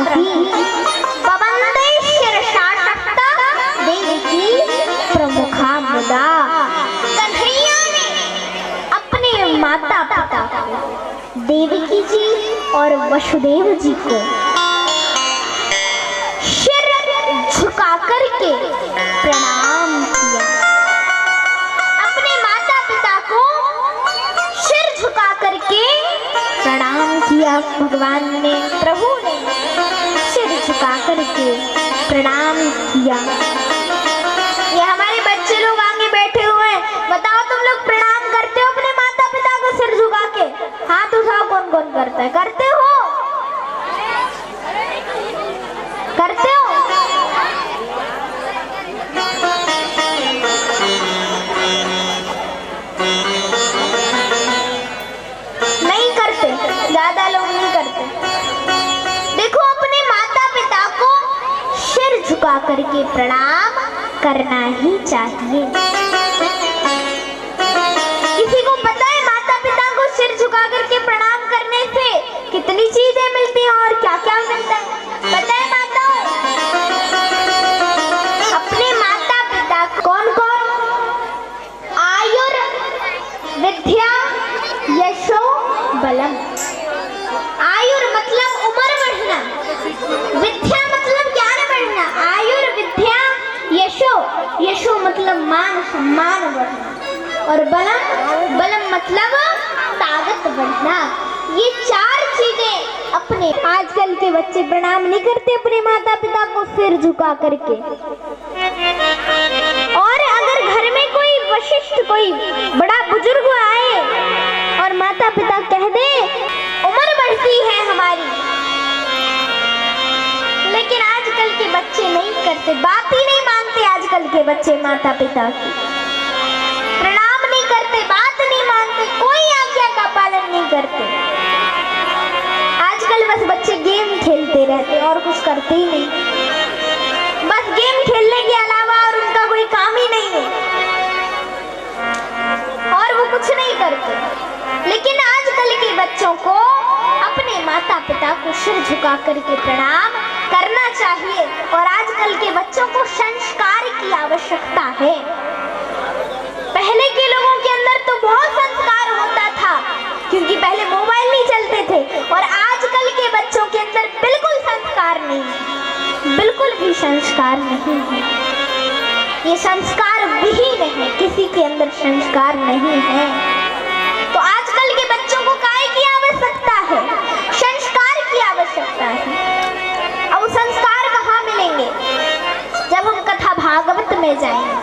रही पवंदे शिरसाशक्ता देवकी प्रमुखा मुदा। कन्हैया ने अपने माता पिता को, देवकी जी और वसुदेव जी को सिर झुका करके प्रणाम किया। अपने माता पिता को सिर झुका करके प्रणाम किया। भगवान ने, प्रभु ने सिर झुका करके प्रणाम किया। ये हमारे बच्चे लोग आगे बैठे हुए हैं, बताओ तुम लोग प्रणाम करते हो अपने माता पिता को सिर झुका के? हाथ उठाओ, कौन कौन करता है? करते हो? करते हो? नहीं करते, ज्यादा लोग नहीं करते। देखो, अपने माता पिता को सिर झुका करके प्रणाम करना ही चाहिए। किसी को पता है माता पिता को सिर झुका करके प्रणाम करने से कितनी चीजें मिलती हैं और क्या क्या मिलता है? पता है माताओं? अपने माता पिता कौन कौन? आयुर विद्या यशो बलम। आयुर मतलब उम्र बढ़ना, विद्या मतलब ज्ञान बढ़ना, आयुर विद्या यशो, यशो मतलब मान सम्मान बढ़ना, और बलम, बलम मतलब ताकत बढ़ना। ये चार चीजें अपने, आजकल के बच्चे प्रणाम नहीं करते अपने माता पिता को सिर झुका करके। और अगर घर में कोई वशिष्ठ, कोई बड़ा बुजुर्ग आए और माता पिता कह दे उम्र बढ़ती है हमारी, लेकिन आजकल के बच्चे नहीं करते, बात ही नहीं मानते आजकल के बच्चे माता पिता की, प्रणाम नहीं करते, बात नहीं मानते, कोई आज्ञा का पालन नहीं करते। आजकल बस बच्चे गेम खेलते रहते और कुछ करते ही नहीं, बस गेम खेलने के अलावा और उनका कोई काम ही नहीं है और वो कुछ नहीं करते। लेकिन आजकल के बच्चों को अपने माता पिता को सिर झुका करके प्रणाम करना चाहिए। और आजकल के बच्चों को संस्कार की आवश्यकता है। पहले के लोगों के अंदर तो बहुत संस्कार होता था, क्योंकि पहले मोबाइल नहीं चलते थे। और आजकल के बच्चों के अंदर बिल्कुल संस्कार नहीं है, बिल्कुल भी संस्कार नहीं है। ये संस्कार विहीन है, किसी के अंदर संस्कार नहीं है। तो आजकल के बच्चों को काय की आवश्यकता है? संस्कार की आवश्यकता है। अब संस्कार कहाँ मिलेंगे? जब हम कथा भागवत में जाएंगे,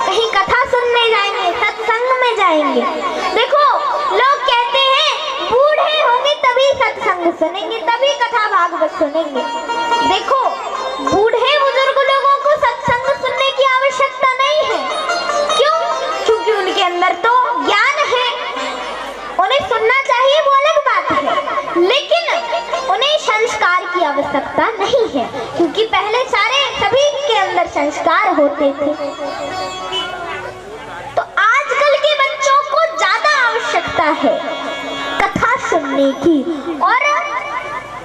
कहीं कथा सुनने जाएंगे, सत्संग में जाएंगे। देखो, लोग कहते हैं बूढ़े होंगे तभी सत्संग सुनेंगे, तभी कथा भागवत सुनेंगे। देखो, बूढ़े बुजुर्ग लोगों को सत्संग सुनने की आवश्यकता नहीं है। क्यों? क्योंकि उनके अंदर तो ज्ञान है, उन्हें सुनना चाहिए, वो अलग बात है, लेकिन उन्हें संस्कार की आवश्यकता नहीं है, क्योंकि पहले सभी के अंदर संस्कार होते थे। तो आजकल के बच्चों को ज्यादा आवश्यकता है कथा सुनने की। और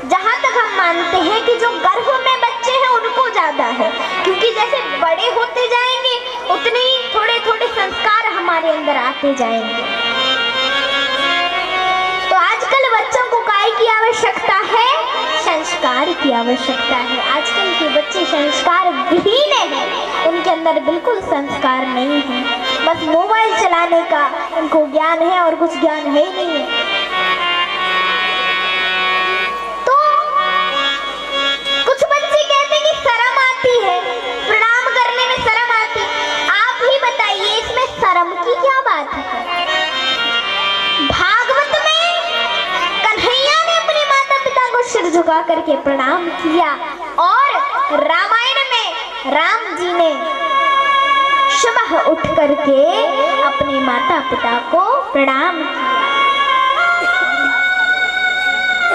जहां तक हम मानते हैं कि जो गर्भ में बच्चे हैं उनको ज्यादा है, क्योंकि जैसे बड़े होते जाएंगे उतने ही थोड़े थोड़े संस्कार हमारे अंदर आते जाएंगे। तो आजकल बच्चों को काय की आवश्यकता है? संस्कार की आवश्यकता है। आजकल के बच्चे संस्कार विहीन हैं, उनके अंदर बिल्कुल संस्कार नहीं है, बस मोबाइल चलाने का उनको ज्ञान है और कुछ ज्ञान है ही नहीं है। तो कुछ बच्चे कहते हैं कि शर्म आती है, प्रणाम करने में शर्म आती। आप ही बताइए, इसमें शर्म की क्या बात है? भागवत में कन्हैया ने अपने माता पिता को सिर झुका करके प्रणाम किया, और रामायण में राम जी ने सुबह उठ करके अपने माता पिता को प्रणाम किया।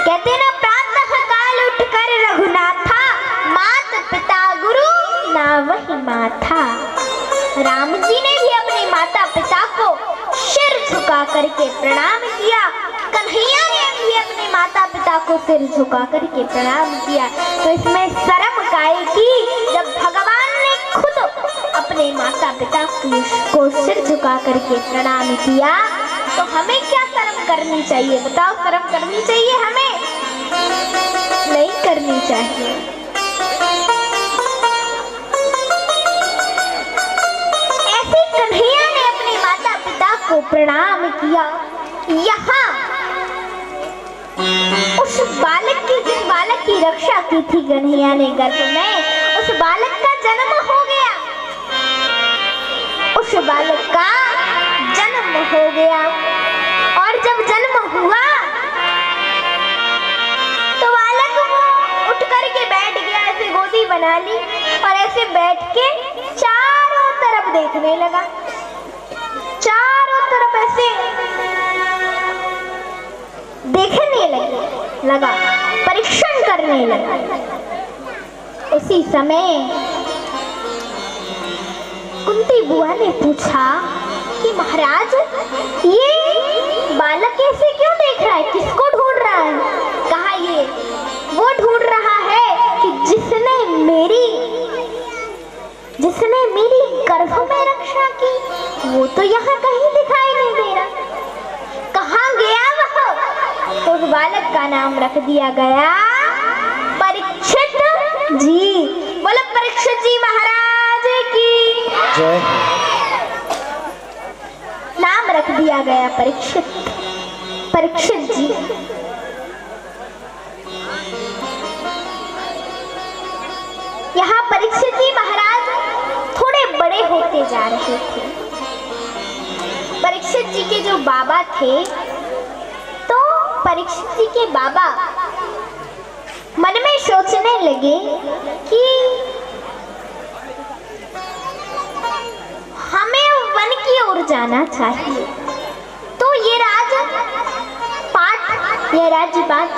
कहते ना, प्रातः काल उठकर रघुनाथा, मात पिता गुरु ना वही माथा। राम जी ने भी माता पिता को सिर झुका करके प्रणाम किया। कन्हैया ने चाहिए अपने माता पिता को सिर झुका करके प्रणाम किया, तो इसमें शर्म काहे की? जब भगवान ने खुद अपने माता पिता को सिर झुका करके प्रणाम किया, तो हमें क्या शर्म करनी चाहिए? बताओ, शर्म करनी चाहिए? हमें नहीं करनी चाहिए। ऐसे कन्हैया ने अपने माता पिता को प्रणाम किया। यहाँ उस बालक की, जिस बालक की रक्षा की थी कन्हैया ने गर्भ में, उस बालक का जन्म हो गया। उस बालक का जन्म हो गया और जब जन्म हुआ तो बालक उठ करके बैठ गया, ऐसे गोदी बना ली और ऐसे बैठ के चारों तरफ देखने लगा। चारों तरफ ऐसे देखने लगा, परीक्षण करने लगा। उसी समय कुंती बुआ ने पूछा कि महाराज, ये बालक ऐसे क्यों देख रहा है? किसको ढूंढ रहा है? कहा ये वो ढूंढ रहा है कि जिसने मेरी गर्भ में रक्षा की, वो तो यहाँ कहीं दिखाई नहीं दे रहा। कहाँ गया वह? तो उस बालक का नाम रख दिया गया परीक्षित जी। बोलो परीक्षित जी महाराज की जय। नाम रख दिया गया परीक्षित जी। यहाँ परीक्षित जी महाराज थोड़े बड़े होते जा रहे थे। परीक्षित जी के जो बाबा थे, तो परीक्षित जी के बाबा मन में सोचने लगे कि हमें वन की ओर जाना चाहिए। तो ये राज्यपाट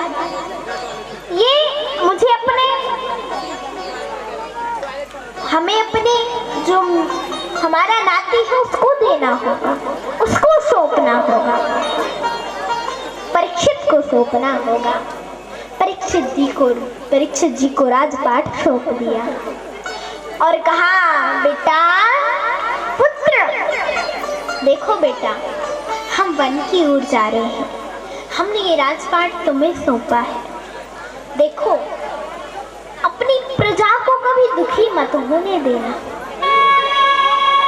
ये मुझे हमें अपने जो हमारा नाती है उसको देना होगा, उसको सौंपना होगा, परीक्षित को सौंपना होगा। परीक्षित जी को राजपाट सौंप दिया और कहा, बेटा पुत्र, देखो बेटा, हम वन की ओर जा रहे हैं, हमने ये राजपाट तुम्हें सौंपा है। देखो, अपनी प्रजा को कभी दुखी मत होने देना,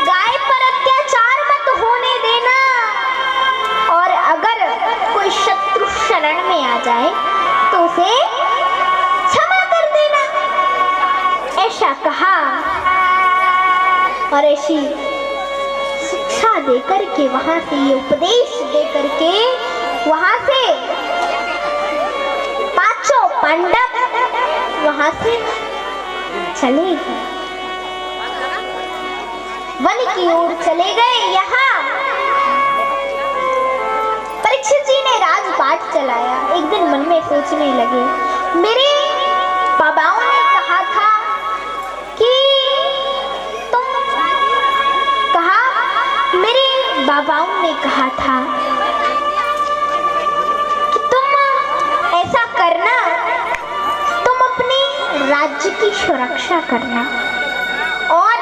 गाय पर अत्याचार मत होने देना, और अगर कोई शत्रु शरण में आ जाए तो उसे क्षमा कर देना। ऐसा कहा और ऐसी शिक्षा देकर के, वहां से ये उपदेश देकर के, वहां से पांचों पांडव वहां से चले गए, वन की ओर चले गए। यहाँ परीक्षित जी ने राजपाट चलाया। एक दिन मन में सोचने लगे, मेरे बाबाओं ने कहा था कि मेरे बाबाओं ने कहा था कि तुम ऐसा करना, तुम अपने राज्य की सुरक्षा करना और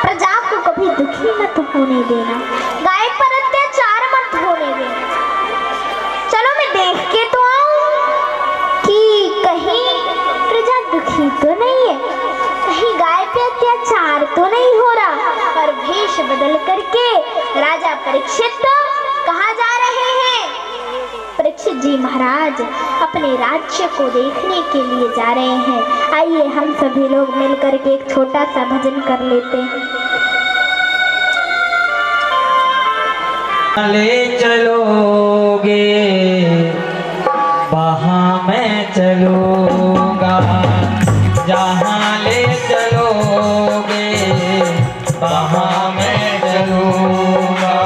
प्रजा को कभी दुखी मत होने देना, गाय पर अत्याचार मत होने देना। चलो मैं देख के तो आऊं कि कहीं प्रजा दुखी तो नहीं है, कहीं गाय पे अत्याचार तो नहीं हो रहा। और भेष बदल करके राजा परीक्षित कहाँ जा रहे हैं? परीक्षित जी महाराज अपने राज्य को देखने के लिए जा रहे हैं। आइए हम सभी लोग मिलकर के एक छोटा सा भजन कर लेते हैं। ले चलोगे वहाँ मैं चलूँगा, जहाँ ले चलोगे वहाँ मैं चलूँगा,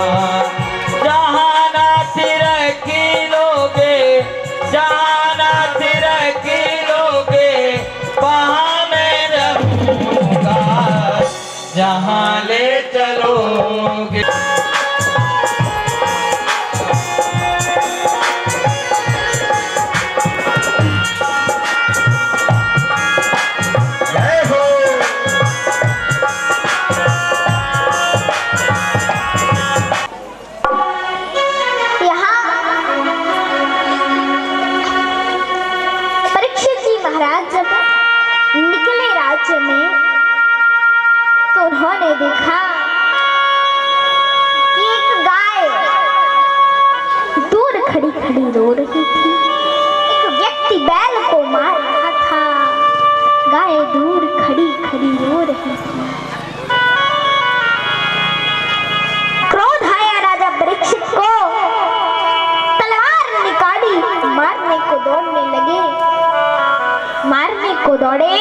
जहाँ नाथ रखी लोगे, जहाँ नाथ रखी लोगे वहाँ मैं रहूँगा, जहाँ ले चलोगे। उन्होंने देखा कि एक गाय दूर खड़ी खड़ी रो रही थी। एक व्यक्ति बैल को मार रहा था। गाय दूर खड़ी खड़ी रो रही थी। क्रोध आया राजा परीक्षित को, तलवार निकाली, मारने को दौड़ने लगे। मारने को दौड़े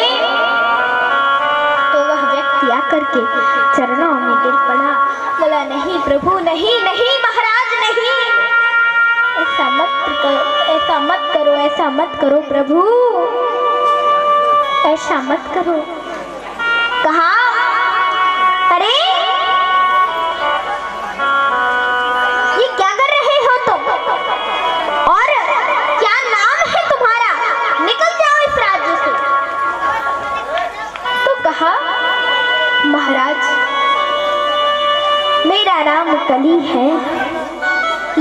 तो वह व्यक्ति आकर के चरणों में गिर पड़ा। बोला, नहीं प्रभु, नहीं नहीं महाराज, नहीं, ऐसा मत करो, ऐसा मत करो, ऐसा मत करो प्रभु, ऐसा मत करो। कहा, अरे ये क्या कर रहे हो तुम, और क्या नाम है तुम्हारा, निकल जाओ इस राज्य से। तो कहा, महाराज मेरा नाम कली है,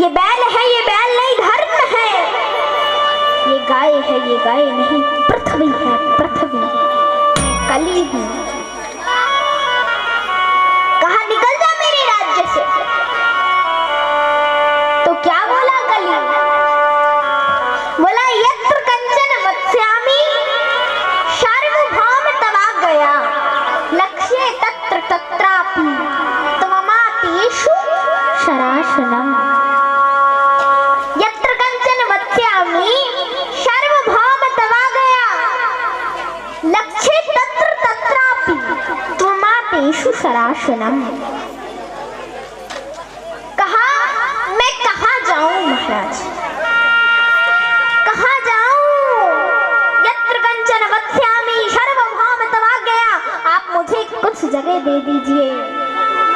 ये बैल है, ये बैल नहीं, धर्म है, ये गाय है, ये गाय नहीं, पृथ्वी है, पृथ्वी, कली हूं। कहा, निकल जा मेरे राज्य से। तो क्या बोला कली? बोला, यत्र कंचन वत्स्यामि सार्वभौम तवा गया, लक्ष्ये तत्र तत्रापि त्वमातेषु शरासनम्। यत्र कंचन वत्स्यामि सार्वभौम तवा गया, लक्ष्ये तत्र तत्रापि त्वमातेषु शरासनम्। कहा, मैं कहाँ जाऊं महाराज, कहाँ जाऊं? यत्र कंचन वत्स्यामि सार्वभौम तवा गया, आप मुझे कुछ जगह दे दीजिए।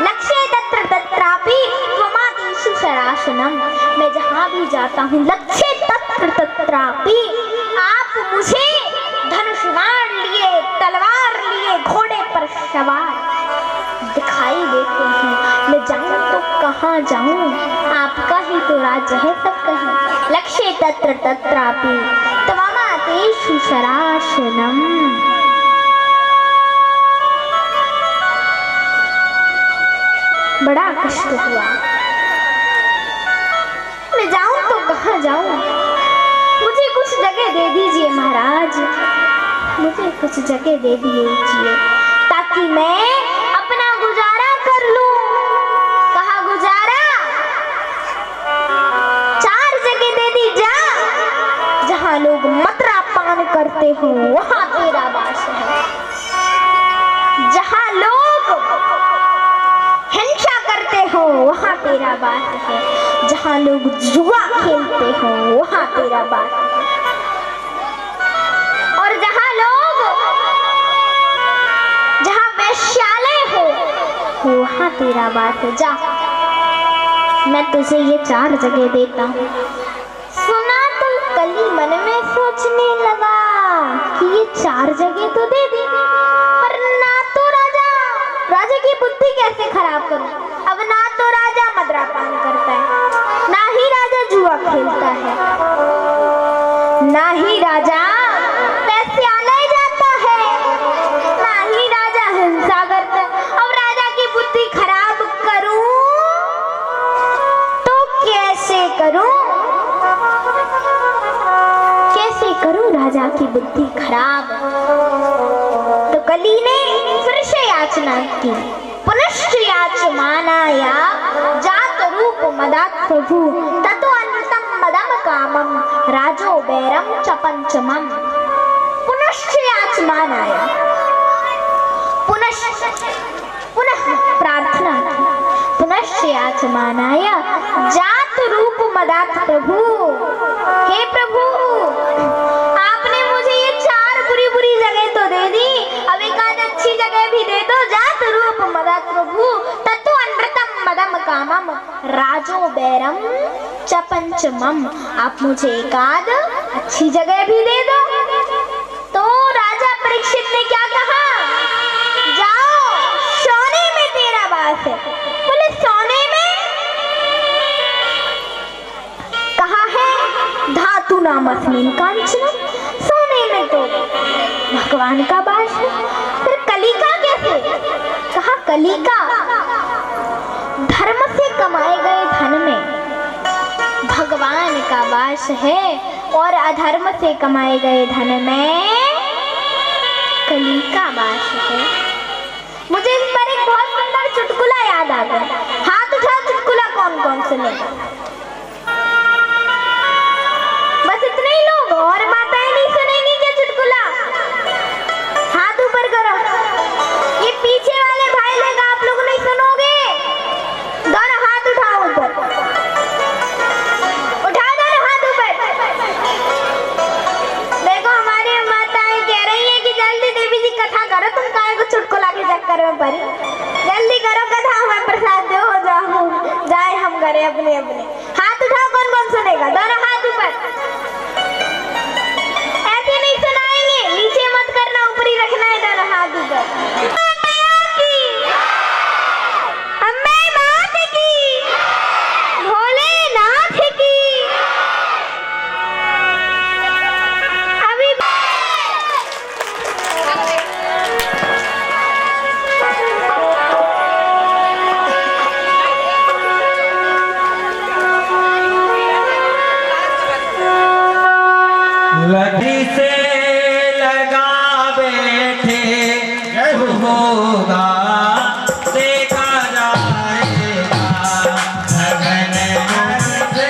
लक्ष्ये तत्र तत्रापि त्वमातेषु शरासनम्, मैं जहाँ भी जाता हूँ, लक्ष्ये तत्र तत्रापि आप मुझे धनुष बाण लिए, तलवार लिए, घोड़े पर सवार दिखाई देते हैं। मैं जाऊं तो कहाँ जाऊं, आपका ही तो राज्य है, सब कहें। लक्ष्ये तत्र तत्रापि त्वमातेषु शरासनम्। बड़ा कष्ट हुआ, मैं जाऊं तो कहाँ जाऊं, मुझे कुछ जगह दे दीजिए महाराज, मुझे कुछ जगह दे दीजिए ताकि मैं अपना गुजारा कर लूं। कहा, गुजारा 4 जगह दे दी जा, जहां लोग मत्रा पान करते हो वहां तेरा वास है, जहां लोग हिंसा करते हो वहां तेरा वास है, जहां लोग जुआ खेलते हो वहां तेरा वास है, और जहां वेश्यालय हो वहां तेरा वास है। जा, मैं तुझे ये 4 जगह देता हूँ। सुना तो कली मन में सोचने लगा कि ये 4 जगह तो दे दी, पर ना तो राजा की बुद्धि कैसे खराब करूं। अब ना तो राजा मद्रापान करता है, ना ही राजा जुआ खेलता है, ना ही राजा वेश्यालय जाता है, ना ही राजा हिंसा करता है। अब राजा की बुद्धि खराब करूं तो कैसे करूं, कैसे करूं राजा की बुद्धि खराब। तो कली ने फिर से याचना की, पुनश्च याचमानाया जात रूप मदात् प्रभु ततो अन्वितं मदम कामम राजो बैरम च पंचमम। पुनश्च याचमानाया, पुनः प्रार्थना की, पुनश्च याचमानाया जात रूप मदात् प्रभु। हे प्रभु, आपने मुझे ये 4 बुरी बुरी जगह तो दे दी, अब एक आध अच्छी जगह भी दे दो। जात रूप मदात् प्रभु ततो अन्वृतम मदम कामम राजो बैरम च पंचमम। आप मुझे एक आध अच्छी जगह भी दे दो। तो राजा परीक्षित ने क्या कहा, जाओ सोने में तेरा वास है। बोले सोने में? कहा है धातु नामस्मिन् कांचन, सोने में तो भगवान का वास है। फिर कली का कैसे? कहा कली का धर्म से कमाए गए धन में भगवान का वास है और अधर्म से कमाए गए धन में कली का वास है। मुझे इस पर एक बहुत सुंदर चुटकुला याद आ गया। हाथ उठाओ, चुटकुला कौन कौन सुनेगा? बस इतने ही लोग, और माताएं नहीं सुनेंगी क्या चुटकुला? हाथ ऊपर करो। ये पीछे वाले भाई लोग, आप लोग नहीं सुनोगे? दोनों हाथ उठाओ ऊपर, उठाओ दोनों हाथ ऊपर। देखो हमारी माताएं कह रही है कि जल्दी देवी जी कथा करो, तुम काहे को चुटकुला के चक्कर में पड़ी? जल्दी करो कथा, हमें प्रसाद दो, हो जाओ जाए हम करें अपने अपने। हाथ उठाओ, कौन कौन सुनेगा? दोनों हाथ ऊपर। ऐसे नहीं सुनाएंगे, नीचे मत करना, ऊपर ही रखना है दोनों हाथ ऊपर। अम्बे मात की, भोलेनाथ की। अभी लगी से लगा बैठे होगा